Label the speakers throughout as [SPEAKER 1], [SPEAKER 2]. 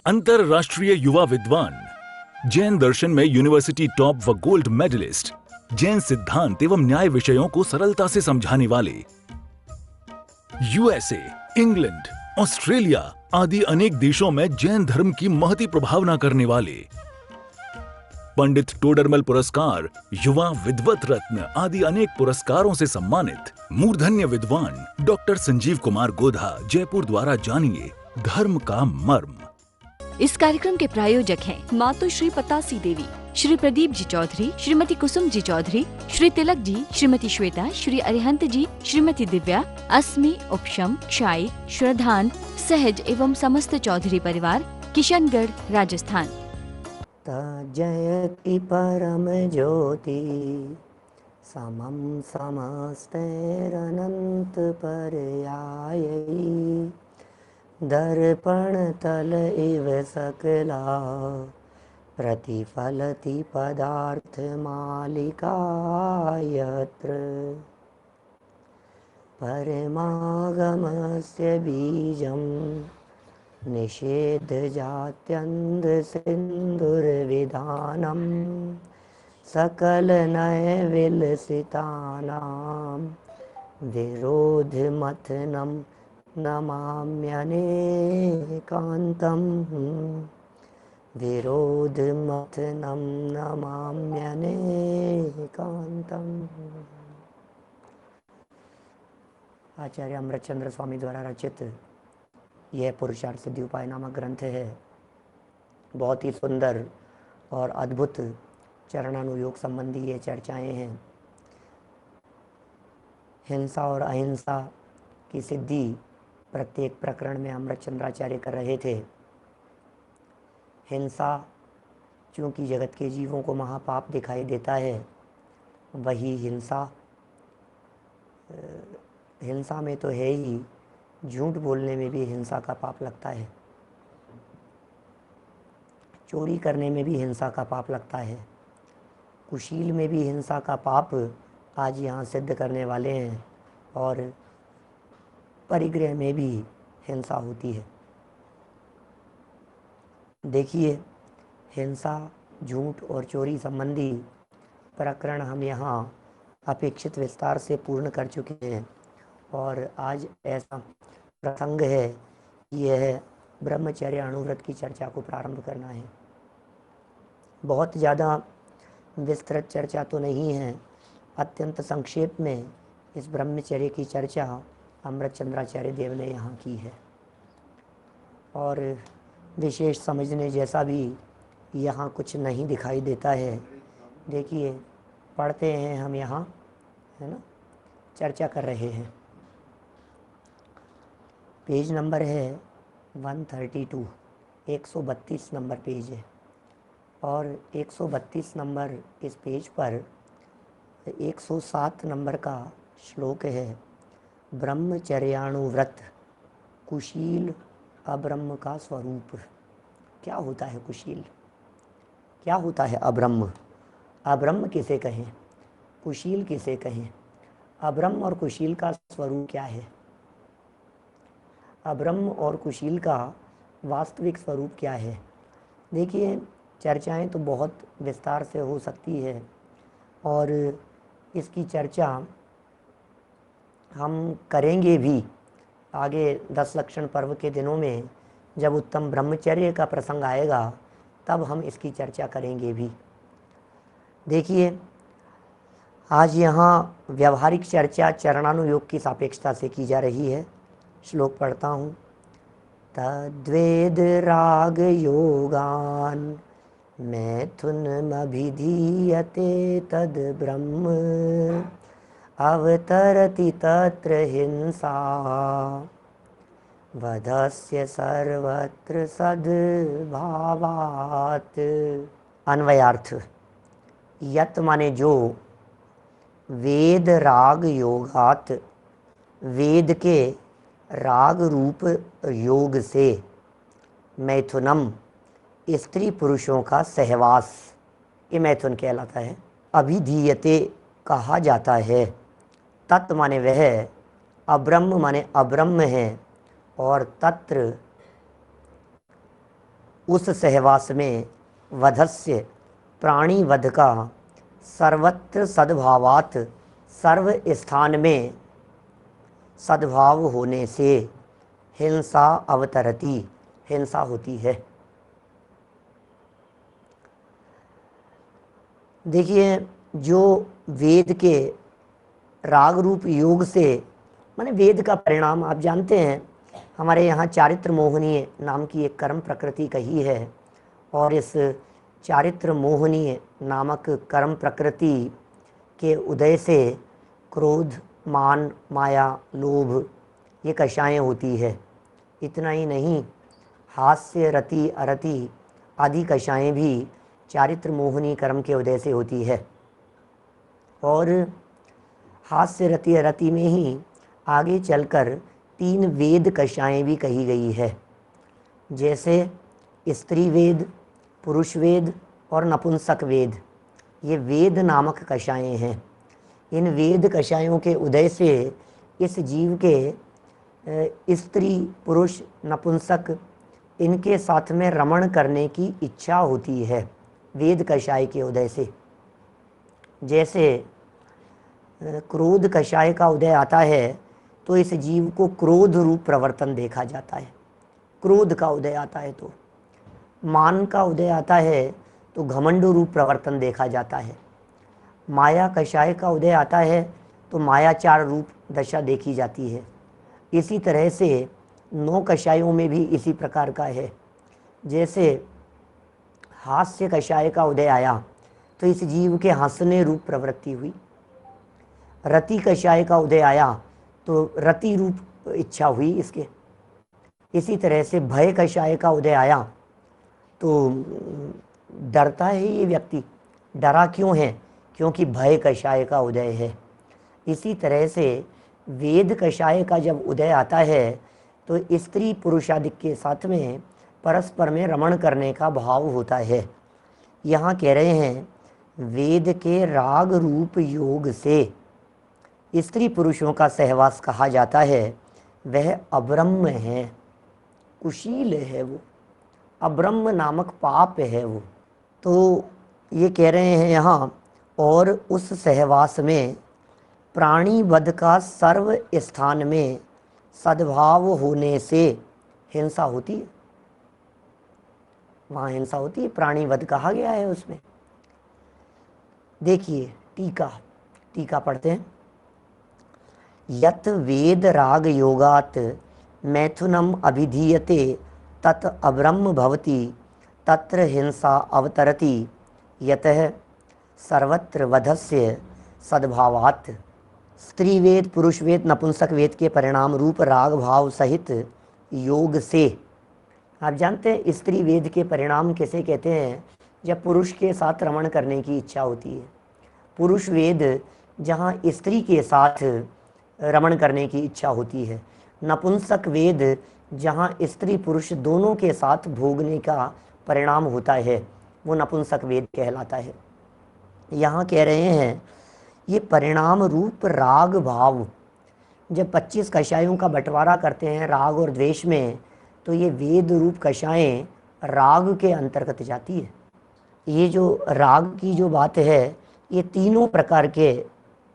[SPEAKER 1] अंतरराष्ट्रीय युवा विद्वान, जैन दर्शन में यूनिवर्सिटी टॉप व गोल्ड मेडलिस्ट, जैन सिद्धांत एवं न्याय विषयों को सरलता से समझाने वाले, यूएसए, इंग्लैंड, ऑस्ट्रेलिया आदि अनेक देशों में जैन धर्म की महती प्रभावना करने वाले, पंडित टोडरमल पुरस्कार, युवा विद्वत रत्न आदि अनेक पुरस्कारों से सम्मानित मूर्धन्य विद्वान डॉक्टर संजीव कुमार गोधा जयपुर द्वारा जानिए धर्म का मर्म।
[SPEAKER 2] इस कार्यक्रम के प्रायोजक हैं मातु श्री पतासी देवी, श्री प्रदीप जी चौधरी, श्रीमती कुसुम जी चौधरी, श्री तिलक जी, श्रीमती श्वेता, श्री अरिहंत जी, श्रीमती दिव्या, अस्मि, उपशम, क्षाई, श्रद्धान, सहज एवं समस्त चौधरी परिवार, किशनगढ़, राजस्थान।
[SPEAKER 3] जयति परम ज्योति समम समस्तैरनंत पर्यायी दर्पण तल इव सकला प्रतिफलति पदार्थ मालिका यत्र परमागमस्य बीजं निषेध जात्यन्ध सिंधुर्विधानं सकल नय विलसितानां विरोधमथनं नमाम्यनेकान्तं विरोधमथनं नमाम्यनेकान्तं। आचार्य अमृतचंद्र स्वामी द्वारा रचित यह पुरुषार्थ सिद्धि उपाय नामक ग्रंथ है। बहुत ही सुंदर और अद्भुत चरणानुयोग संबंधी ये चर्चाएं हैं। हिंसा और अहिंसा की सिद्धि प्रत्येक प्रकरण में अमृतचंद्राचार्य कर रहे थे। हिंसा चूँकि जगत के जीवों को महापाप दिखाई देता है, वही हिंसा में तो है ही, झूठ बोलने में भी हिंसा का पाप लगता है, चोरी करने में भी हिंसा का पाप लगता है, कुशील में भी हिंसा का पाप आज यहाँ सिद्ध करने वाले हैं, और परिग्रह में भी हिंसा होती है। देखिए, हिंसा, झूठ और चोरी संबंधी प्रकरण हम यहाँ अपेक्षित विस्तार से पूर्ण कर चुके हैं, और आज ऐसा प्रसंग है कि यह ब्रह्मचर्य अणुव्रत की चर्चा को प्रारंभ करना है। बहुत ज़्यादा विस्तृत चर्चा तो नहीं है, अत्यंत संक्षेप में इस ब्रह्मचर्य की चर्चा अमृतचंद्राचार्य देव ने यहाँ की है, और विशेष समझने जैसा भी यहाँ कुछ नहीं दिखाई देता है। देखिए, पढ़ते हैं हम यहाँ, है ना, चर्चा कर रहे हैं। पेज नंबर है 132, 132 नंबर पेज है, और 132 नंबर इस पेज पर 107 नंबर का श्लोक है। ब्रह्मचर्याणुव्रत, कुशील अब्रह्म का स्वरूप। क्या होता है कुशील? क्या होता है अब्रह्म? अब्रह्म किसे कहें, कुशील किसे कहें? अब्रह्म और कुशील का स्वरूप क्या है? अब्रह्म और कुशील का वास्तविक स्वरूप क्या है? देखिए, चर्चाएं तो बहुत विस्तार से हो सकती है, और इसकी चर्चा हम करेंगे भी आगे 10 लक्षण पर्व के दिनों में। जब उत्तम ब्रह्मचर्य का प्रसंग आएगा तब हम इसकी चर्चा करेंगे भी। देखिए, आज यहाँ व्यावहारिक चर्चा चरणानुयोग की सापेक्षता से की जा रही है। श्लोक पढ़ता हूँ। तद्वेद राग योगान मैथुनमभिधीयते तद ब्रह्म अवतरति तत्र हिंसा वधस्य सर्वत्र सद्भावात्। अन्वयार्थ। यत माने जो, वेद राग योगात, वेद के राग रूप योग से, मैथुनम स्त्री पुरुषों का सहवास, ये मैथुन कहलाता है। अभिधीयते कहा जाता है। तत् माने वह, अब्रह्म माने अब्रह्म है, और तत्र उस सहवास में वधस्य प्राणीवध का सर्वत्र सद्भावात् सर्व स्थान में सद्भाव होने से हिंसा अवतरती, हिंसा होती है। देखिए, जो वेद के राग रूप योग से, माने वेद का परिणाम आप जानते हैं, हमारे यहाँ चारित्र मोहनीय नाम की एक कर्म प्रकृति कही है, और इस चारित्र मोहनीय नामक कर्म प्रकृति के उदय से क्रोध, मान, माया, लोभ ये कषायें होती है। इतना ही नहीं, हास्य, रति, अरति आदि कषायें भी चारित्र मोहनी कर्म के उदय से होती है। और हास्य, रति, अरति में ही आगे चलकर 3 वेद कषायें भी कही गई है, जैसे स्त्री वेद, पुरुष वेद और नपुंसक वेद। ये वेद नामक कषायें हैं। इन वेद कषायों के उदय से इस जीव के स्त्री, पुरुष, नपुंसक इनके साथ में रमण करने की इच्छा होती है वेद कषाय के उदय से। जैसे क्रोध कषाय का उदय आता है तो इस जीव को क्रोध रूप प्रवर्तन देखा जाता है। क्रोध का उदय आता है तो मान का उदय आता है तो घमंड रूप प्रवर्तन देखा जाता है। माया कषाय का उदय आता है तो मायाचार रूप दशा देखी जाती है। इसी तरह से 9 कषायों में भी इसी प्रकार का है। जैसे हास्य कषाय का उदय आया तो इस जीव के हंसने रूप प्रवृत्ति हुई। रति कषाय का उदय आया तो रति रूप इच्छा हुई इसके। इसी तरह से भय कषाय का उदय आया तो डरता है ये व्यक्ति। डरा क्यों है? क्योंकि भय कषाय का उदय है। इसी तरह से वेद कषाय का जब उदय आता है तो स्त्री पुरुषादिक के साथ में परस्पर में रमण करने का भाव होता है। यहाँ कह रहे हैं वेद के राग रूप योग से स्त्री पुरुषों का सहवास कहा जाता है, वह अब्रह्म है, कुशील है, वो अब्रह्म नामक पाप है वो। तो ये कह रहे हैं यहाँ, और उस सहवास में प्राणी वध का सर्व स्थान में सद्भाव होने से हिंसा होती है। वहाँ हिंसा होती है, प्राणी वध कहा गया है उसमें। देखिए टीका पढ़ते हैं। यत वेद राग योगात मैथुनम अभिधीयते तत् अब्रह्म भवति तत्र हिंसा अवतरति यतः सर्वत्र वधस्य सद्भावात्। स्त्री वेद, पुरुष वेद, नपुंसक वेद के परिणाम रूप राग भाव सहित योग से, आप जानते हैं स्त्री वेद के परिणाम किसे कहते हैं? जब पुरुष के साथ रमण करने की इच्छा होती है। पुरुष वेद जहाँ स्त्री के साथ रमण करने की इच्छा होती है। नपुंसक वेद जहाँ स्त्री पुरुष दोनों के साथ भोगने का परिणाम होता है, वो नपुंसक वेद कहलाता है। यहाँ कह रहे हैं ये परिणाम रूप राग भाव, जब 25 कषायों का बंटवारा करते हैं राग और द्वेष में, तो ये वेद रूप कषायें राग के अंतर्गत जाती है। ये जो राग की जो बात है, ये तीनों प्रकार के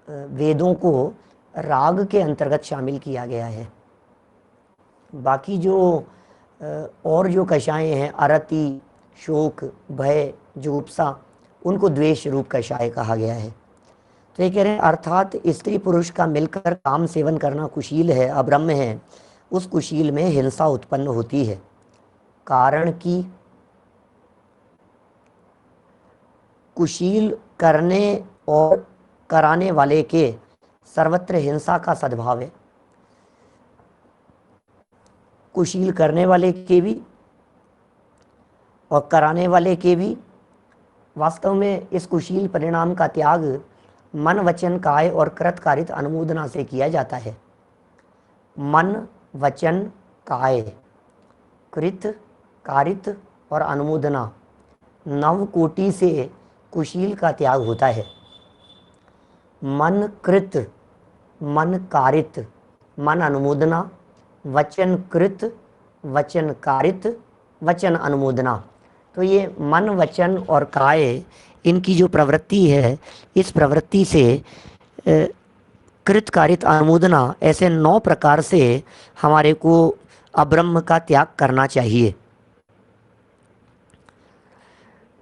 [SPEAKER 3] वेदों को राग के अंतर्गत शामिल किया गया है। बाकी जो और जो कषायें हैं, अरति, शोक, भय, जुगुप्सा, उनको द्वेष रूप कषाय कहा गया है। तो ये कह रहे हैं अर्थात स्त्री पुरुष का मिलकर काम सेवन करना कुशील है, अब्रह्म है। उस कुशील में हिंसा उत्पन्न होती है। कारण कि कुशील करने और कराने वाले के सर्वत्र हिंसा का सद्भाव है। कुशील करने वाले के भी और कराने वाले के भी। वास्तव में इस कुशील परिणाम का त्याग मन, वचन, काय और कृतकारित अनुमोदना से किया जाता है। मन, वचन, काय, कृत, कारित और अनुमोदना, नव कोटि से कुशील का त्याग होता है। मन कृत, मन कारित, मन अनुमोदना, वचन कृत, वचन कारित वचन अनुमोदना। तो ये मन, वचन और काय, इनकी जो प्रवृत्ति है, इस प्रवृत्ति से कृत कारित अनुमोदना, ऐसे 9 प्रकार से हमारे को अब्रह्म का त्याग करना चाहिए।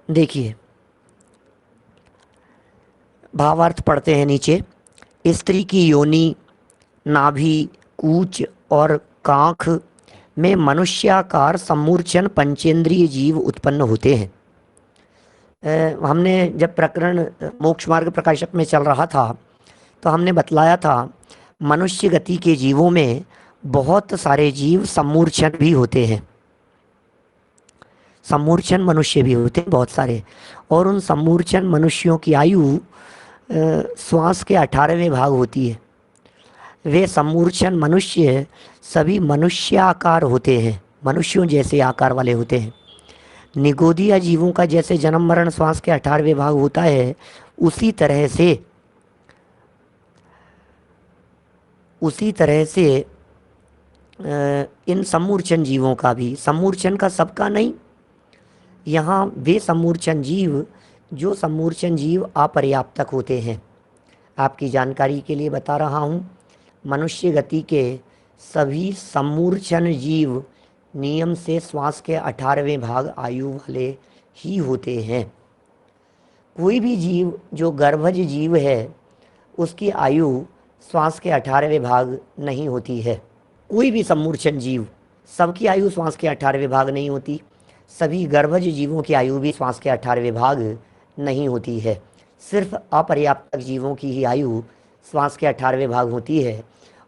[SPEAKER 3] देखिए भावार्थ पढ़ते हैं नीचे। स्त्री की योनि, नाभि, कूच और कांख में मनुष्याकार समूर्छन पंचेंद्रिय जीव उत्पन्न होते हैं। हमने जब प्रकरण मोक्ष मार्ग प्रकाशक में चल रहा था तो हमने बतलाया था मनुष्य गति के जीवों में बहुत सारे जीव समूर्छन भी होते हैं। समूर्छन मनुष्य भी होते हैं बहुत सारे, और उन समूर्छन मनुष्यों की आयु श्वास के 18वें भाग होती है। वे समूर्छन मनुष्य सभी मनुष्याकार होते हैं, मनुष्यों जैसे आकार वाले होते हैं। निगोदिया जीवों का जैसे जन्म मरण श्वास के 18वें भाग होता है, उसी तरह से इन समूर्छन जीवों का भी, समूर्छन का सबका नहीं, यहाँ वे समूर्छन जीव जो समूर्छन जीव अपर्याप्तक होते हैं। आपकी जानकारी के लिए बता रहा हूँ, मनुष्य गति के सभी समूर्छन जीव नियम से श्वास के 18वें भाग आयु वाले ही होते हैं। कोई भी जीव जो गर्भज जीव है उसकी आयु श्वास के 18वें भाग नहीं होती है। कोई भी समूर्छन जीव, सबकी आयु श्वास के 18वें भाग नहीं होती। सभी गर्भज जीवों की आयु भी श्वास के 18वें भाग नहीं होती है। सिर्फ अपर्याप्तक जीवों की ही आयु श्वास के 18वें भाग होती है।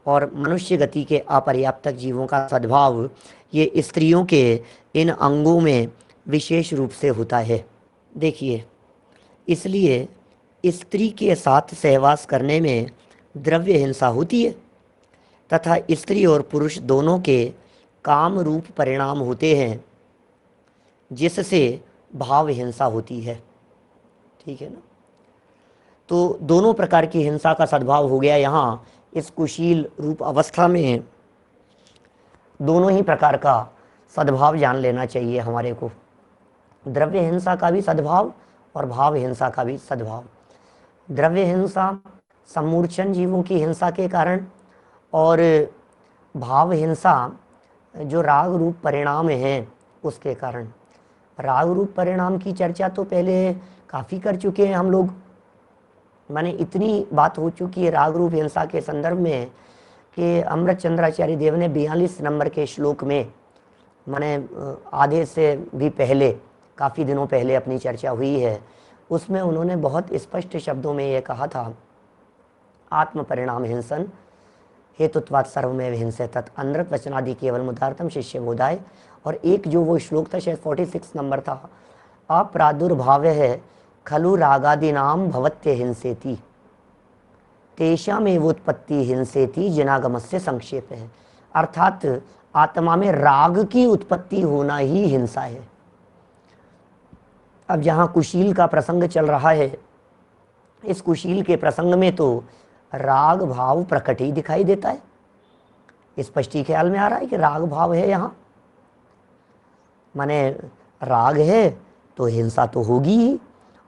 [SPEAKER 3] और मनुष्य गति के अपर्याप्तक जीवों का सद्भाव ये स्त्रियों के इन अंगों में विशेष रूप से होता है। देखिए, इसलिए स्त्री के साथ सहवास करने में द्रव्य हिंसा होती है तथा स्त्री और पुरुष दोनों के काम रूप परिणाम होते हैं, जिससे भाव हिंसा होती है। ठीक है ना? तो दोनों प्रकार की हिंसा का सद्भाव हो गया यहाँ। इस कुशील रूप अवस्था में दोनों ही प्रकार का सद्भाव जान लेना चाहिए हमारे को। द्रव्य हिंसा का भी सद्भाव और भाव हिंसा का भी सद्भाव। द्रव्य हिंसा समूर्छन जीवों की हिंसा के कारण, और भाव हिंसा जो राग रूप परिणाम हैं उसके कारण। राग रूप परिणाम की चर्चा तो पहले काफ़ी कर चुके हैं हम लोग। माने इतनी बात हो चुकी है राग रूप हिंसा के संदर्भ में कि अमृत चंद्राचार्य देव ने 42 नंबर के श्लोक में, माने आधे से भी पहले, काफ़ी दिनों पहले अपनी चर्चा हुई है, उसमें उन्होंने बहुत स्पष्ट शब्दों में ये कहा था, आत्म परिणाम हिंसन हेतुत्वात् सर्वमेव हिंसेत अनृत वचनादि केवल मुदार्थम शिष्य बोधाय। और एक जो वो श्लोक था, शायद 46 नंबर था, अप्रादुर्भाव है खलु रागादीनाम भवत्य हिंसेति तेषामेव उत्पत्ति हिंसेति जनागमस्य संक्षेप है। अर्थात आत्मा में राग की उत्पत्ति होना ही हिंसा है। अब जहाँ कुशील का प्रसंग चल रहा है, इस कुशील के प्रसंग में तो राग भाव प्रकट ही दिखाई देता है। स्पष्ट ही ख्याल में आ रहा है कि राग भाव है यहाँ, माने राग है तो हिंसा तो होगी ही।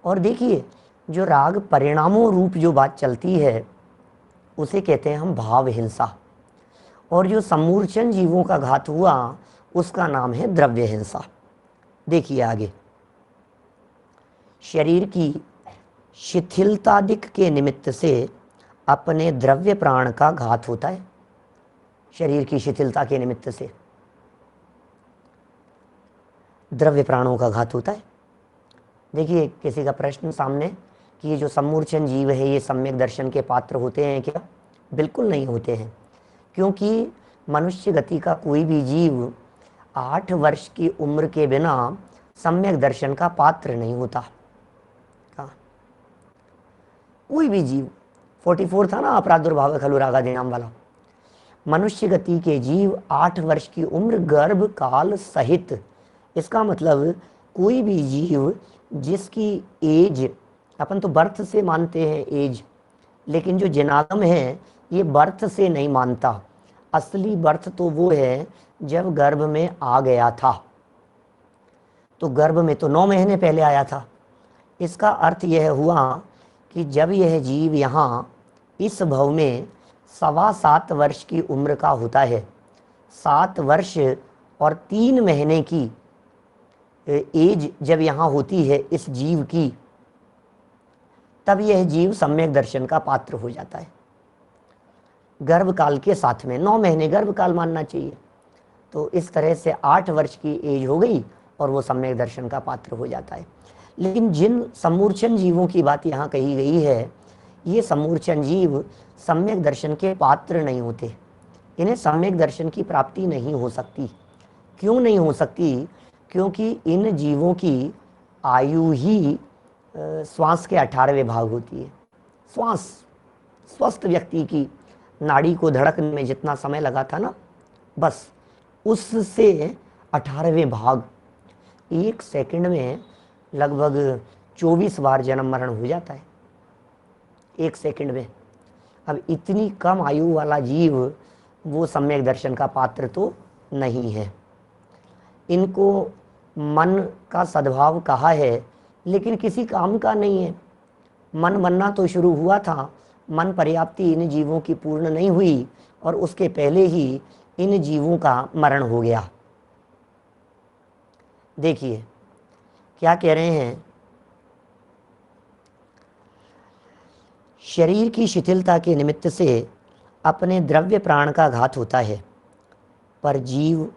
[SPEAKER 3] और देखिए, जो राग परिणामों रूप जो बात चलती है उसे कहते हैं हम भाव हिंसा, और जो समूर्छन जीवों का घात हुआ उसका नाम है द्रव्य हिंसा। देखिए आगे, शरीर की शिथिलतादिक के निमित्त से अपने द्रव्य प्राण का घात होता है। शरीर की शिथिलता के निमित्त से द्रव्य प्राणों का घात होता है। देखिए, किसी का प्रश्न सामने कि ये जो समूर्छन जीव है ये सम्यक दर्शन के पात्र होते हैं क्या? बिल्कुल नहीं होते हैं, क्योंकि मनुष्य गति का कोई भी जीव 8 वर्ष की उम्र के बिना सम्यक दर्शन का पात्र नहीं होता। कोई भी जीव, 44 था ना अपरादुर्भाव खलु रागादीनाम वाला। मनुष्य गति के जीव 8 वर्ष की उम्र गर्भ काल सहित, इसका मतलब कोई भी जीव जिसकी एज, अपन तो बर्थ से मानते हैं एज, लेकिन जो जनागम है ये बर्थ से नहीं मानता। असली बर्थ तो वो है जब गर्भ में आ गया था, तो गर्भ में तो 9 महीने पहले आया था। इसका अर्थ यह हुआ कि जब यह जीव यहाँ इस भव में 7.25 वर्ष की उम्र का होता है, 7 वर्ष और 3 महीने की एज जब यहाँ होती है इस जीव की, तब यह जीव सम्यक दर्शन का पात्र हो जाता है। गर्भकाल के साथ में 9 महीने गर्भकाल मानना चाहिए। तो इस तरह से 8 वर्ष की एज हो गई और वो सम्यक दर्शन का पात्र हो जाता है। लेकिन जिन समूर्छन जीवों की बात यहाँ कही गई है, ये समूर्छन जीव सम्यक दर्शन के पात्र नहीं होते, इन्हें सम्यक दर्शन की प्राप्ति नहीं हो सकती। क्यों नहीं हो सकती? क्योंकि इन जीवों की आयु ही श्वास के 18वें भाग होती है। श्वास, स्वस्थ व्यक्ति की नाड़ी को धड़कने में जितना समय लगा था ना, बस उससे 18वें भाग, 1 सेकंड में लगभग 24 बार जन्म मरण हो जाता है 1 सेकंड में। अब इतनी कम आयु वाला जीव वो सम्यक दर्शन का पात्र तो नहीं है। इनको मन का सद्भाव कहा है, लेकिन किसी काम का नहीं है। मन बनना तो शुरू हुआ था, मन पर्याप्ति इन जीवों की पूर्ण नहीं हुई और उसके पहले ही इन जीवों का मरण हो गया। देखिए क्या कह रहे हैं, शरीर की शिथिलता के निमित्त से अपने द्रव्य प्राण का घात होता है, पर जीव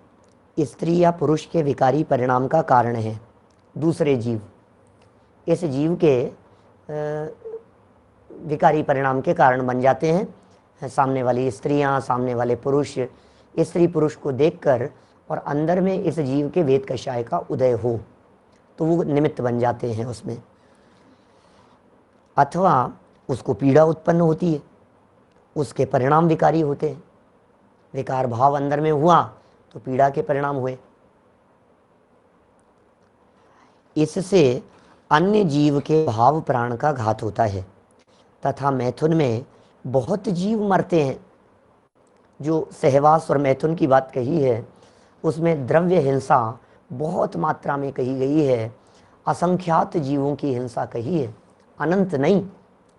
[SPEAKER 3] स्त्री या पुरुष के विकारी परिणाम का कारण है। दूसरे जीव इस जीव के विकारी परिणाम के कारण बन जाते हैं। सामने वाली स्त्रियां, सामने वाले पुरुष, स्त्री पुरुष को देखकर और अंदर में इस जीव के वेद कषाय का उदय हो तो वो निमित्त बन जाते हैं उसमें, अथवा उसको पीड़ा उत्पन्न होती है, उसके परिणाम विकारी होते हैं। विकार भाव अंदर में हुआ तो पीड़ा के परिणाम हुए। इससे अन्य जीव के भाव प्राण का घात होता है तथा मैथुन में बहुत जीव मरते हैं। जो सहवास और मैथुन की बात कही है उसमें द्रव्य हिंसा बहुत मात्रा में कही गई है, असंख्यात जीवों की हिंसा कही है, अनंत नहीं,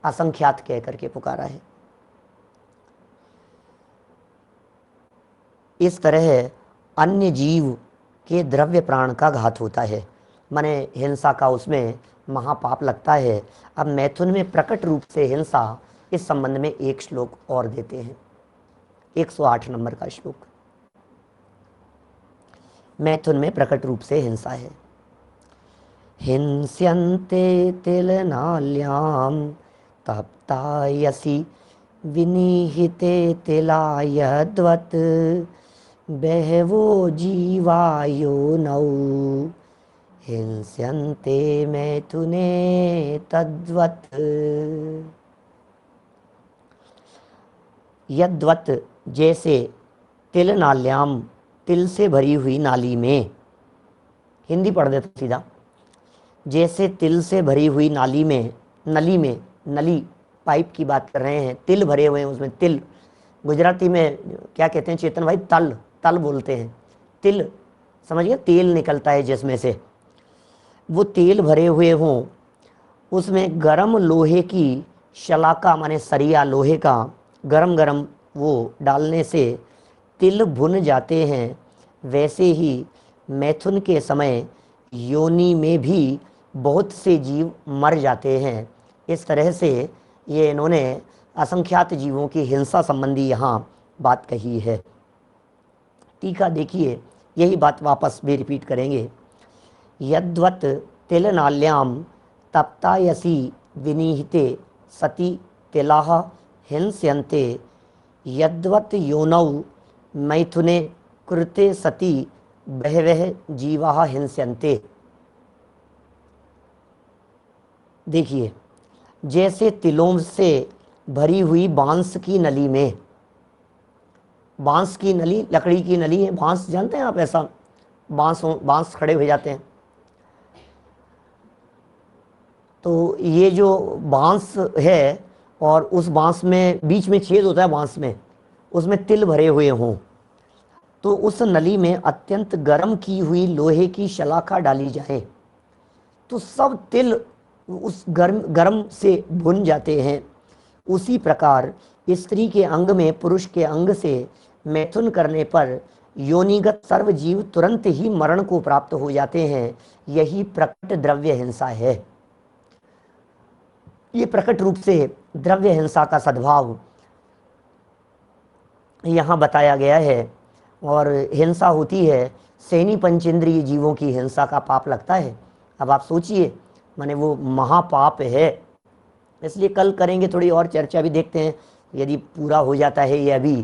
[SPEAKER 3] असंख्यात कह करके पुकारा है। इस तरह अन्य जीव के द्रव्य प्राण का घात होता है, माने हिंसा का उसमें महापाप लगता है। अब मैथुन में प्रकट रूप से हिंसा, इस संबंध में एक श्लोक और देते हैं, 108 नंबर का श्लोक। मैथुन में प्रकट रूप से हिंसा है। हिंस्यन्ते तिलनाल्याम तप्तायसि विनिहिते तिलायद्वत् बहवो जीवायो नौ हिंस्यन्ते मैथुने तद्वत्। यद्वत् जैसे तिल नाल्याम, तिल से भरी हुई नाली में, हिंदी पढ़ देता सीधा, जैसे तिल से भरी हुई नाली में, नली में, नली पाइप की बात कर रहे हैं, तिल भरे हुए हैं उसमें, तिल गुजराती में क्या कहते हैं चेतन भाई? तल, तल बोलते हैं। तिल समझिए, तेल निकलता है जिसमें से, वो तेल भरे हुए हों, उसमें गरम लोहे की शलाका माने सरिया लोहे का गरम गरम वो डालने से तिल भुन जाते हैं। वैसे ही मैथुन के समय योनि में भी बहुत से जीव मर जाते हैं। इस तरह से ये इन्होंने असंख्यात जीवों की हिंसा संबंधी यहाँ बात कही है। टीका देखिए, यही बात वापस भी रिपीट करेंगे। यद्वत् तिल नाल्याम तप्तायसी विनिहिते सती तिलाह हिंस्यन्ते यद्वत् योनौ मैथुने कृते सती बहवः जीवाः हिंस्यन्ते। देखिए, जैसे तिलों से भरी हुई बांस की नली में, बांस की नली लकड़ी की नली है, बांस जानते हैं आप? ऐसा बांस खड़े हो जाते हैं, तो ये जो बांस है और उस बांस में बीच में छेद होता है बांस में, उसमें तिल भरे हुए हों, तो उस नली में अत्यंत गर्म की हुई लोहे की शलाखा डाली जाए तो सब तिल उस गर्म से भुन जाते हैं। उसी प्रकार स्त्री के अंग में पुरुष के अंग से मैथुन करने पर योनिगत सर्व जीव तुरंत ही मरण को प्राप्त हो जाते हैं। यही प्रकट द्रव्य हिंसा है। ये प्रकट रूप से द्रव्य हिंसा का सद्भाव यहाँ बताया गया है। और हिंसा होती है सैनी पंचेंद्रिय जीवों की हिंसा का पाप लगता है। अब आप सोचिए, माने वो महापाप है। इसलिए कल करेंगे थोड़ी और चर्चा भी, देखते हैं यदि पूरा हो जाता है ये अभी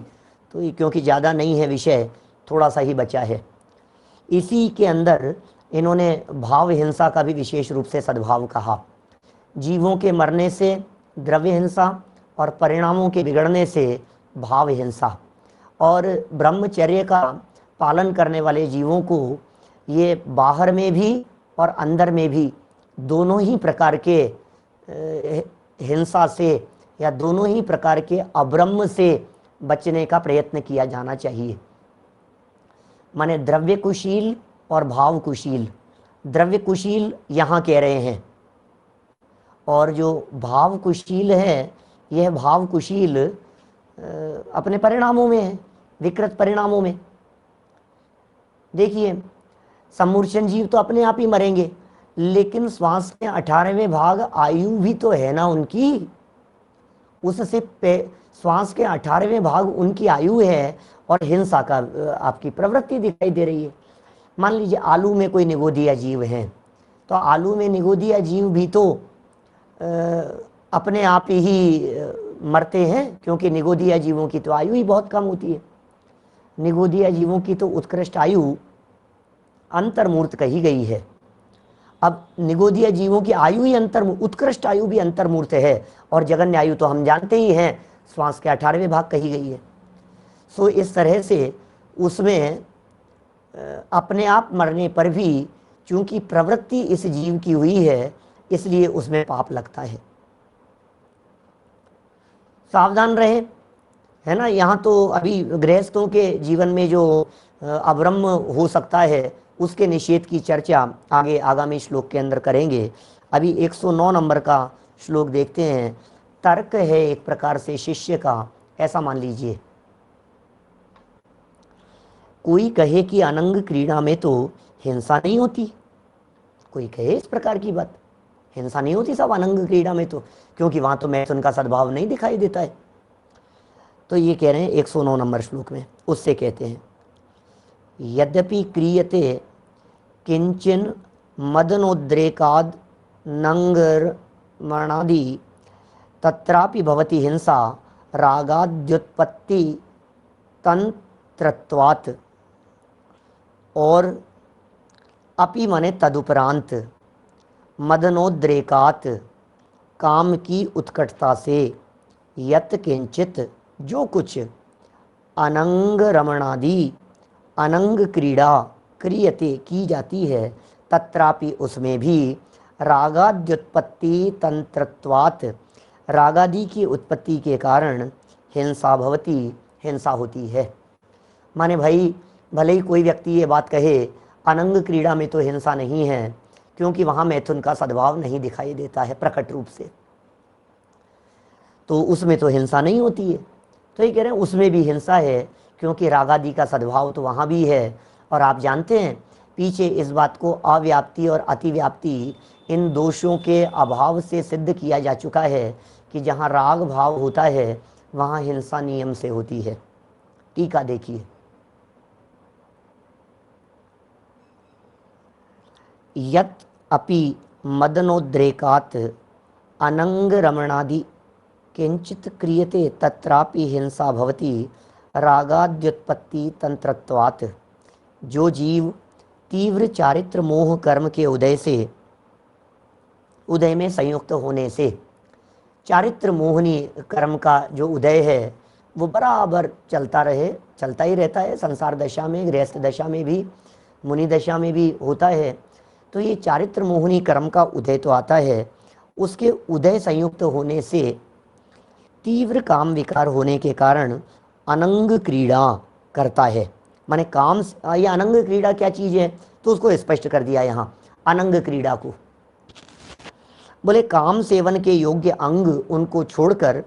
[SPEAKER 3] तो, ये क्योंकि ज़्यादा नहीं है विषय, थोड़ा सा ही बचा है। इसी के अंदर इन्होंने भाव हिंसा का भी विशेष रूप से सद्भाव कहा। जीवों के मरने से द्रव्य हिंसा और परिणामों के बिगड़ने से भाव हिंसा, और ब्रह्मचर्य का पालन करने वाले जीवों को ये बाहर में भी और अंदर में भी दोनों ही प्रकार के हिंसा से या दोनों ही प्रकार के अब्रह्म से बचने का प्रयत्न किया जाना चाहिए। माने द्रव्य कुशील और भाव कुशील। द्रव्य कुशील यहाँ कह रहे हैं, और जो भाव कुशील है, यह भाव कुशील अपने परिणामों में है, विकृत परिणामों में। देखिए, सम्मूर्छन जीव तो अपने आप ही मरेंगे, लेकिन श्वास के 18वें भाग आयु भी तो है ना उनकी, उससे श्वास के 18वें भाग उनकी आयु है और हिंसा का आपकी प्रवृत्ति दिखाई दे रही है। मान लीजिए आलू में कोई निगोदिया जीव है, तो आलू में निगोदिया जीव भी तो अपने आप ही मरते हैं, क्योंकि निगोदिया जीवों की तो आयु ही बहुत कम होती है। निगोदिया जीवों की तो उत्कृष्ट आयु अंतर्मूर्त कही गई है। अब निगोदिया जीवों की आयु ही उत्कृष्ट आयु भी अंतर्मूर्त है, और जगन्य आयु तो हम जानते ही हैं, श्वास के 18वें भाग कही गई है। सो इस तरह से उसमें अपने आप मरने पर भी चूंकि प्रवृत्ति इस जीव की हुई है, इसलिए उसमें पाप लगता है। सावधान रहे, है ना। यहाँ तो अभी गृहस्थों के जीवन में जो अब्रह्म हो सकता है उसके निषेध की चर्चा आगे आगामी श्लोक के अंदर करेंगे। अभी 109 नंबर का श्लोक देखते हैं। तर्क है एक प्रकार से शिष्य का, ऐसा मान लीजिए। कोई कहे कि अनंग क्रीड़ा में तो हिंसा नहीं होती, कोई कहे इस प्रकार की बात, हिंसा नहीं होती सब अनंग क्रीड़ा में तो, क्योंकि वहां तो मैथुन का सद्भाव नहीं दिखाई देता है। तो ये कह रहे हैं 109 नंबर श्लोक में, उससे कहते हैं यद्यपि क्रियते किंचन मदनोद्रेकाद नंगरमणादि तत्रापि भवति हिंसा रागाद्युत्पत्ति तंत्रत्वात्, और अपि माने तदुपरांत, मदनोद्रेकात काम की उत्कटता से, यत किंचित जो कुछ, अनंग रमणादि अनंग क्रीड़ा क्रियते की जाती है, तत्रापि उसमें भी रागाद्युत्पत्ति तंत्रत्वात्, रागादि की उत्पत्ति के कारण हिंसा भवति, हिंसा होती है। माने भाई भले ही कोई व्यक्ति ये बात कहे अनंग क्रीड़ा में तो हिंसा नहीं है, क्योंकि वहां मैथुन का सद्भाव नहीं दिखाई देता है प्रकट रूप से, तो उसमें तो हिंसा नहीं होती है। तो ये कह रहे हैं उसमें भी हिंसा है, क्योंकि रागादि का सद्भाव तो वहाँ भी है। और आप जानते हैं पीछे इस बात को अव्याप्ति और अतिव्याप्ति इन दोषों के अभाव से सिद्ध किया जा चुका है कि जहाँ राग भाव होता है वहाँ हिंसा नियम से होती है। टीका देखिए, यत अपि मदनोद्रेकात अनंग रमणादि किंचित क्रियते तत्रापि हिंसा भवति रागाद्युत्पत्ति तंत्रत्वात्, जो जीव तीव्र चारित्र मोह कर्म के उदय में संयुक्त होने से, चारित्र मोहनी कर्म का जो उदय है वो बराबर चलता ही रहता है, संसार दशा में, गृहस्थ दशा में भी, मुनि दशा में भी होता है। तो ये चारित्र मोहनी कर्म का उदय तो आता है, उसके उदय संयुक्त होने से तीव्र काम विकार होने के कारण अनंग क्रीड़ा करता है। माने काम ये अनंग क्रीड़ा क्या चीज है, तो उसको स्पष्ट कर दिया यहाँ अनंग क्रीड़ा को। बोले काम सेवन के योग्य अंग उनको छोड़कर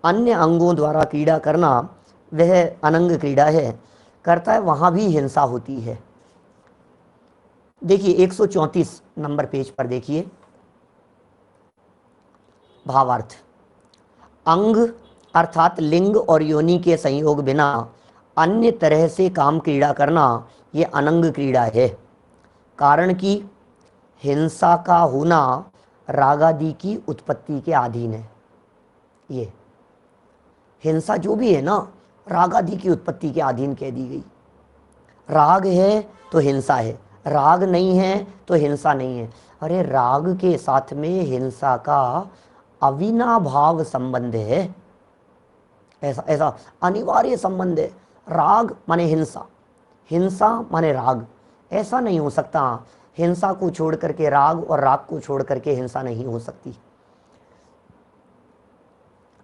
[SPEAKER 3] अन्य अंगों द्वारा क्रीड़ा करना वह अनंग क्रीड़ा है। करता है वहां भी हिंसा होती है। देखिए 134 नंबर पेज पर देखिए भावार्थ। अंग अर्थात लिंग और योनि के संयोग बिना अन्य तरह से काम क्रीड़ा करना ये अनंग क्रीड़ा है। कारण कि हिंसा का होना रागादि की उत्पत्ति के अधीन है। ये हिंसा जो भी है ना रागादि की उत्पत्ति के अधीन कह दी गई। राग है तो हिंसा है, राग नहीं है तो हिंसा नहीं है। अरे राग के साथ में हिंसा का अविनाभाव संबंध है, ऐसा ऐसा अनिवार्य संबंध है। राग माने हिंसा, हिंसा माने राग, ऐसा नहीं हो सकता। हिंसा को छोड़ करके राग और राग को छोड़ करके हिंसा नहीं हो सकती।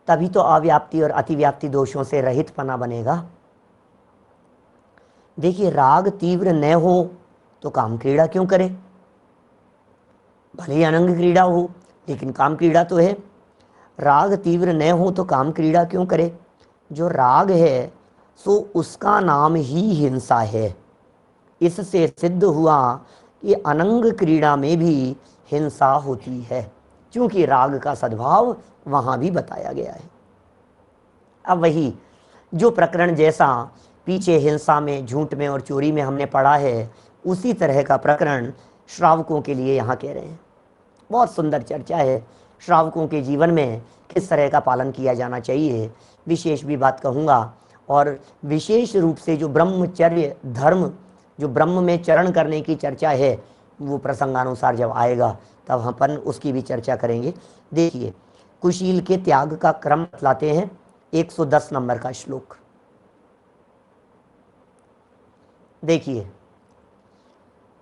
[SPEAKER 3] तभी तो अव्याप्ति और अतिव्याप्ति दोषों से रहित पना बनेगा। देखिए राग तीव्र न हो तो काम क्रीड़ा क्यों करे, भले ही अनंग क्रीड़ा हो लेकिन काम क्रीड़ा तो है। राग तीव्र न हो तो काम क्रीड़ा क्यों करे, जो राग है सो उसका नाम ही हिंसा है। इससे सिद्ध हुआ कि अनंग क्रीड़ा में भी हिंसा होती है, क्योंकि राग का सद्भाव वहां भी बताया गया है। अब वही जो प्रकरण जैसा पीछे हिंसा में, झूठ में और चोरी में हमने पढ़ा है, उसी तरह का प्रकरण श्रावकों के लिए यहाँ कह रहे हैं। बहुत सुंदर चर्चा है श्रावकों के जीवन में किस तरह का पालन किया जाना चाहिए, विशेष भी बात कहूँगा। और विशेष रूप से जो ब्रह्मचर्य धर्म, जो ब्रह्म में चरण करने की चर्चा है, वो प्रसंगानुसार जब आएगा तब हम अपन उसकी भी चर्चा करेंगे। देखिए कुशील के त्याग का क्रम बतलाते हैं 110 नंबर का श्लोक। देखिए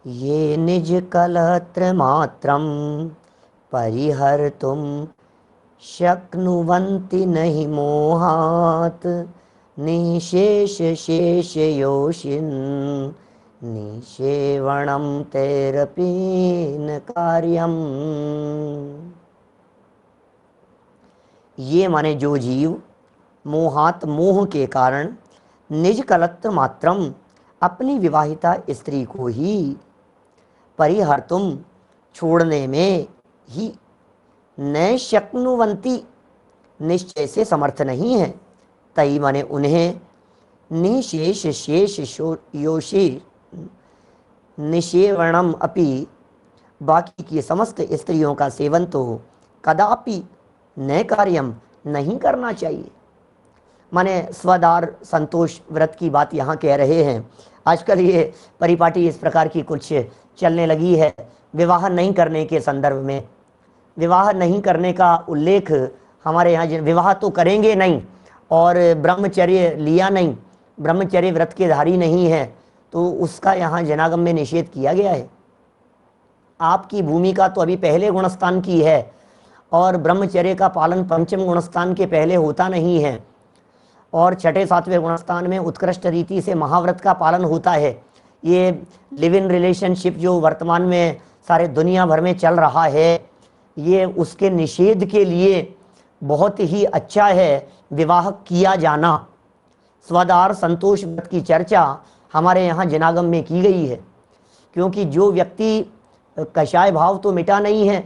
[SPEAKER 3] ये निज कलत्र मात्रम परिहर्तुम शक्नुवन्ति नहीं मोहात् निशेष शेष योषिन् निषेवणम तैरपि न कार्यम। ये माने जो जीव मोहात मोह के कारण निज कलत्र मात्रम अपनी विवाहिता स्त्री को ही परिहर्तुम छोड़ने में ही न शक्नुवंती निश्चय से समर्थ नहीं है, तई माने उन्हें निशेष शेष योषि निषेवणम अपि बाकी की समस्त स्त्रियों का सेवन तो कदापि न कार्यम नहीं करना चाहिए। माने स्वदार संतोष व्रत की बात यहाँ कह रहे हैं। आजकल ये परिपाटी इस प्रकार की कुछ चलने लगी है, विवाह नहीं करने के संदर्भ में। विवाह नहीं करने का उल्लेख हमारे यहाँ, विवाह तो करेंगे नहीं और ब्रह्मचर्य लिया नहीं, ब्रह्मचर्य व्रत के धारी नहीं है, तो उसका यहाँ जनागम में निषेध किया गया है। आपकी भूमिका तो अभी पहले गुणस्थान की है और ब्रह्मचर्य का पालन पंचम गुणस्थान के पहले होता नहीं है, और छठे सातवें गुणस्थान में उत्कृष्ट रीति से महाव्रत का पालन होता है। ये लिव इन रिलेशनशिप जो वर्तमान में सारे दुनिया भर में चल रहा है, ये उसके निषेध के लिए बहुत ही अच्छा है विवाह किया जाना। स्वदार संतोष व्रत की चर्चा हमारे यहाँ जनागम में की गई है, क्योंकि जो व्यक्ति कषाय भाव तो मिटा नहीं है,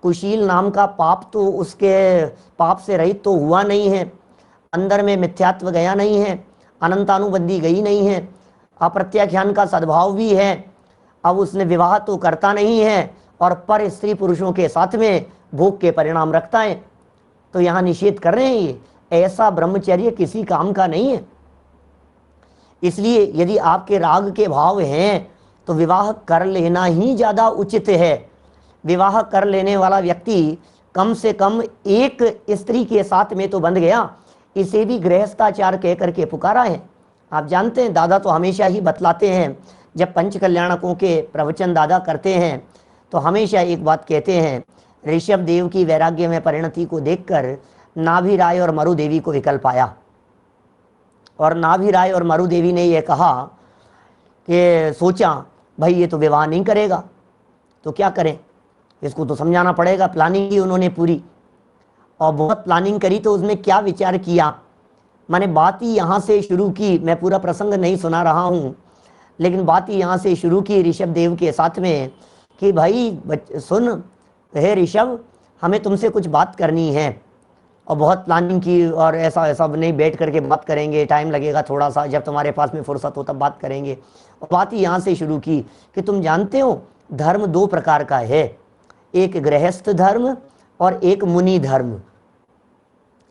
[SPEAKER 3] कुशील नाम का पाप तो उसके पाप से रहित तो हुआ नहीं है, अंदर में मिथ्यात्व गया नहीं है, अनंतानुबंधी गई नहीं है, अप्रत्याख्यान का सद्भाव भी है। अब उसने विवाह तो करता नहीं है और पर स्त्री पुरुषों के साथ में भोग के परिणाम रखता है, तो यहाँ निषेध कर रहे हैं। ये ऐसा ब्रह्मचर्य किसी काम का नहीं है। इसलिए यदि आपके राग के भाव हैं तो विवाह कर लेना ही ज़्यादा उचित है। विवाह कर लेने वाला व्यक्ति कम से कम एक स्त्री के साथ में तो बंध गया, इसे भी गृहस्थाचार कह करके पुकारा है। आप जानते हैं दादा तो हमेशा ही बतलाते हैं, जब पंच कल्याणकों के प्रवचन दादा करते हैं तो हमेशा एक बात कहते हैं, ऋषभ देव की वैराग्य में परिणति को देखकर नाभि राय और मरु देवी को विकल्प आया, और नाभि राय और मरु देवी ने यह कहा कि सोचा भाई ये तो विवाह नहीं करेगा, तो क्या करें, इसको तो समझाना पड़ेगा। प्लानिंग की उन्होंने पूरी, और बहुत प्लानिंग करी। तो उसमें क्या विचार किया, मैंने बात ही यहाँ से शुरू की। मैं पूरा प्रसंग नहीं सुना रहा हूँ, लेकिन बात ही यहाँ से शुरू की ऋषभ देव के साथ में कि भाई सुन, हे ऋषभ, हमें तुमसे कुछ बात करनी है। और बहुत प्लानिंग की, और ऐसा ऐसा नहीं बैठ करके बात करेंगे, टाइम लगेगा थोड़ा सा, जब तुम्हारे पास में फुर्सत हो तब बात करेंगे। और बात ही यहाँ से शुरू की कि तुम जानते हो धर्म दो प्रकार का है, एक गृहस्थ धर्म और एक मुनि धर्म।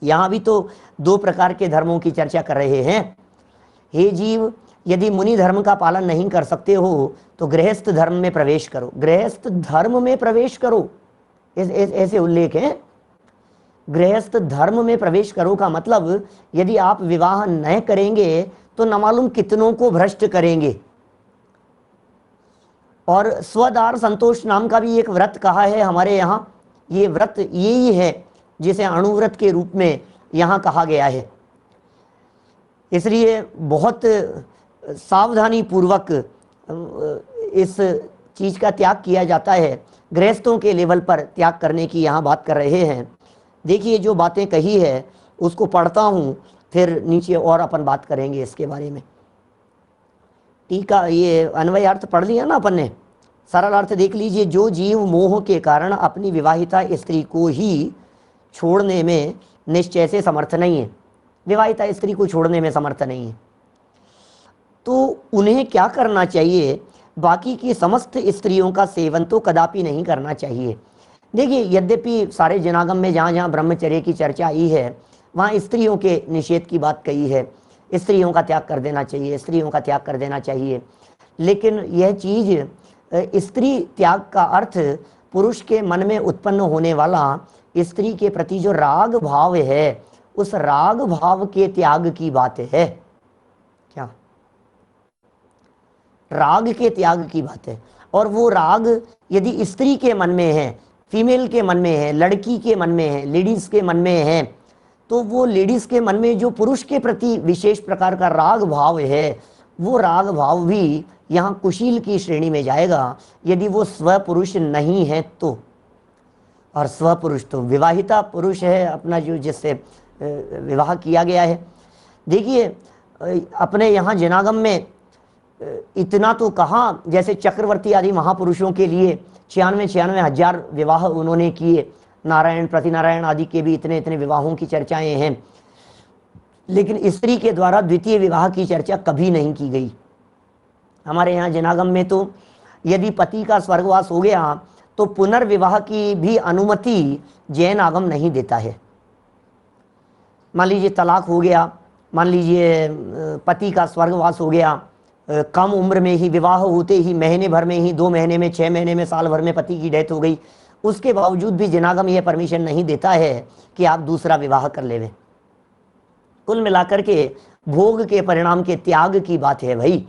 [SPEAKER 3] यहाँ भी तो दो प्रकार के धर्मों की चर्चा कर रहे हैं। हे जीव, यदि मुनि धर्म का पालन नहीं कर सकते हो तो गृहस्थ धर्म में प्रवेश करो। गृहस्थ धर्म में प्रवेश करो, ऐसे उल्लेख है। गृहस्थ धर्म में प्रवेश करो का मतलब यदि आप विवाह न करेंगे तो न मालूम कितनों को भ्रष्ट करेंगे। और स्वदार संतोष नाम का भी एक व्रत कहा है हमारे यहाँ। ये व्रत यही है जिसे अणुव्रत के रूप में यहाँ कहा गया है। इसलिए बहुत सावधानी पूर्वक इस चीज का त्याग किया जाता है। गृहस्थों के लेवल पर त्याग करने की यहाँ बात कर रहे हैं। देखिए जो बातें कही है उसको पढ़ता हूँ, फिर नीचे और अपन बात करेंगे इसके बारे में। टीका, ये अन्वय अर्थ पढ़ लिया ना अपन ने, सरल अर्थ देख लीजिए। जो जीव मोह के कारण अपनी विवाहिता स्त्री को ही छोड़ने में निश्चय से समर्थ नहीं है, विवाहिता स्त्री को छोड़ने में समर्थ नहीं है, तो उन्हें क्या करना चाहिए, बाकी की समस्त स्त्रियों का सेवन तो कदापि नहीं करना चाहिए। देखिए यद्यपि सारे जनागम में जहाँ जहाँ ब्रह्मचर्य की चर्चा आई है वहाँ स्त्रियों के निषेध की बात कही है, स्त्रियों का त्याग कर देना चाहिए, स्त्रियों का त्याग कर देना चाहिए। लेकिन यह चीज़, स्त्री त्याग का अर्थ पुरुष के मन में उत्पन्न होने वाला स्त्री के प्रति जो राग भाव है, उस राग भाव के त्याग की बात है। क्या राग के त्याग की बात है। और वो राग यदि स्त्री के मन में है, फीमेल के मन में है, लड़की के मन में है, लेडीज के मन में है, तो वो लेडीज के मन में जो पुरुष के प्रति विशेष प्रकार का राग भाव है, वो राग भाव भी यहाँ कुशील की श्रेणी में जाएगा यदि वो स्वपुरुष नहीं है तो। और स्वपुरुष तो विवाहिता पुरुष है अपना, जो जिससे विवाह किया गया है। देखिए अपने यहाँ जनागम में इतना तो कहा, जैसे चक्रवर्ती आदि महापुरुषों के लिए 96 हजार विवाह उन्होंने किए, नारायण प्रतिनारायण आदि के भी इतने इतने विवाहों की चर्चाएं हैं, लेकिन स्त्री के द्वारा द्वितीय विवाह की चर्चा कभी नहीं की गई। हमारे यहाँ जनागम में तो यदि पति का स्वर्गवास हो गया तो पुनर्विवाह की भी अनुमति जैन आगम नहीं देता है। मान लीजिए तलाक हो गया, मान लीजिए पति का स्वर्गवास हो गया, कम उम्र में ही विवाह होते ही महीने भर में ही, 2 महीने में, 6 महीने में, साल भर में पति की डेथ हो गई, उसके बावजूद भी जनागम यह परमिशन नहीं देता है कि आप दूसरा विवाह कर लेवें। कुल मिलाकर के भोग के परिणाम के त्याग की बात है भाई।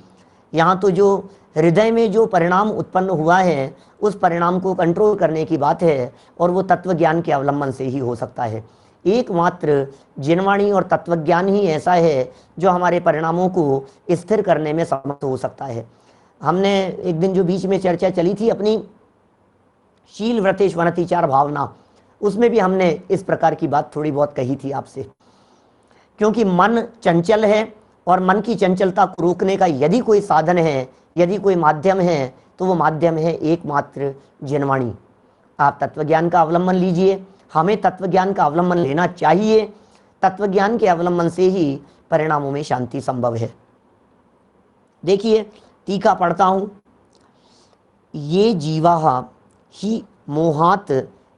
[SPEAKER 3] यहाँ तो जो हृदय में जो परिणाम उत्पन्न हुआ है उस परिणाम को कंट्रोल करने की बात है, और वो तत्व ज्ञान के अवलंबन से ही हो सकता है। एकमात्र जिनवाणी और तत्वज्ञान ही ऐसा है जो हमारे परिणामों को स्थिर करने में समर्थ हो सकता है। हमने एक दिन जो बीच में चर्चा चली थी अपनी शील व्रतेश वनतिचार भावना, उसमें भी हमने इस प्रकार की बात थोड़ी बहुत कही थी आपसे। क्योंकि मन चंचल है और मन की चंचलता को रोकने का यदि कोई साधन है, यदि कोई माध्यम है, तो वो माध्यम है एकमात्र जिनवाणी। आप तत्वज्ञान का अवलंबन लीजिए, हमें तत्वज्ञान का अवलंबन लेना चाहिए। तत्वज्ञान के अवलंबन से ही परिणामों में शांति संभव है। देखिए टीका पढ़ता हूं। ये जीवाः ही मोहात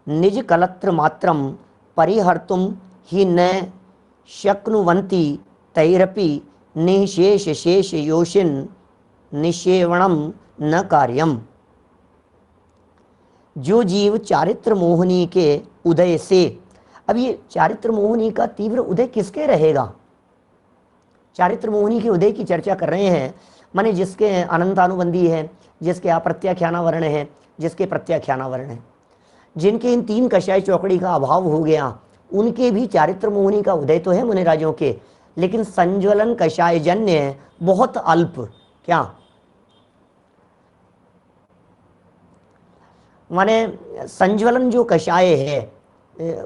[SPEAKER 3] निज कलत्र मात्रम परिहर्तुम ही न शक्नुवन्ति तैरपि निशेष शेष योषिन निषेवणम न कार्यम। जो जीव चारित्र मोहिनी के उदय से, अब ये चारित्र मोहिनी का तीव्र उदय किसके रहेगा? चारित्र मोहिनी के उदय की चर्चा कर रहे हैं, माने जिसके अनंतानुबंधी है, जिसके अप्रत्याख्याना वर्ण है, जिसके प्रत्याख्याना वर्ण है, जिनके इन 3 कषाय चौकड़ी का अभाव हो गया, उनके भी चारित्र मोहिनी का उदय तो है मुनिराजों के, लेकिन संज्वलन कषाय जन्य बहुत अल्प। क्या माने संज्वलन जो कषाय है,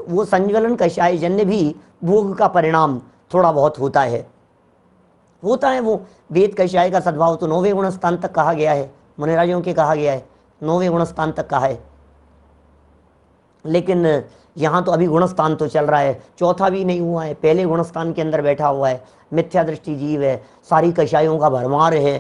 [SPEAKER 3] वो संज्वलन कषाय जन्य भी भोग का परिणाम थोड़ा बहुत होता है। वो वेद कषाय का सद्भाव तो 9वें गुण स्थान तक कहा गया है, मुनिराजों के कहा गया है, 9वें गुण स्थान तक कहा है। लेकिन यहाँ तो अभी गुणस्थान तो चल रहा है, चौथा भी नहीं हुआ है, पहले गुणस्थान के अंदर बैठा हुआ है, मिथ्या दृष्टि जीव है, सारी कषायों का भरमार है,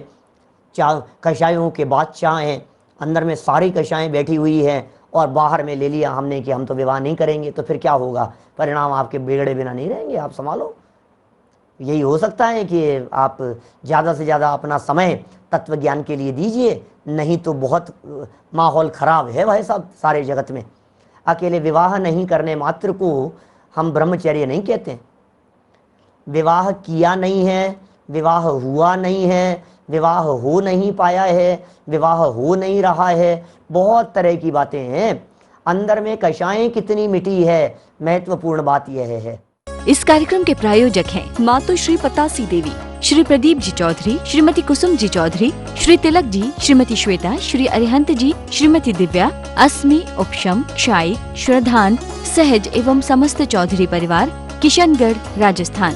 [SPEAKER 3] कषायों के बादशाह हैं, अंदर में सारी कषाएं बैठी हुई हैं और बाहर में ले लिया हमने कि हम तो विवाह नहीं करेंगे, तो फिर क्या होगा, परिणाम आपके बिगड़े बिना नहीं रहेंगे, आप संभालो। यही हो सकता है कि आप ज़्यादा से ज़्यादा अपना समय तत्व ज्ञान के लिए दीजिए, नहीं तो बहुत माहौल खराब है भाई साहब सारे जगत में। अकेले विवाह नहीं करने मात्र को हम ब्रह्मचर्य नहीं कहते। विवाह किया नहीं है, विवाह हुआ नहीं है, विवाह हो नहीं पाया है, विवाह हो नहीं रहा है, बहुत तरह की बातें हैं। अंदर में कषाएं कितनी मिटी है, महत्वपूर्ण बात यह है।
[SPEAKER 2] इस कार्यक्रम के प्रायोजक हैं मातु श्री पतासी देवी, श्री प्रदीप जी चौधरी, श्रीमती कुसुम जी चौधरी, श्री तिलक जी, श्रीमती श्वेता, श्री अरिहंत जी, श्रीमती दिव्या, अस्मि, उपशम, क्षाई, श्रद्धान, सहज एवं समस्त चौधरी परिवार, किशनगढ़, राजस्थान।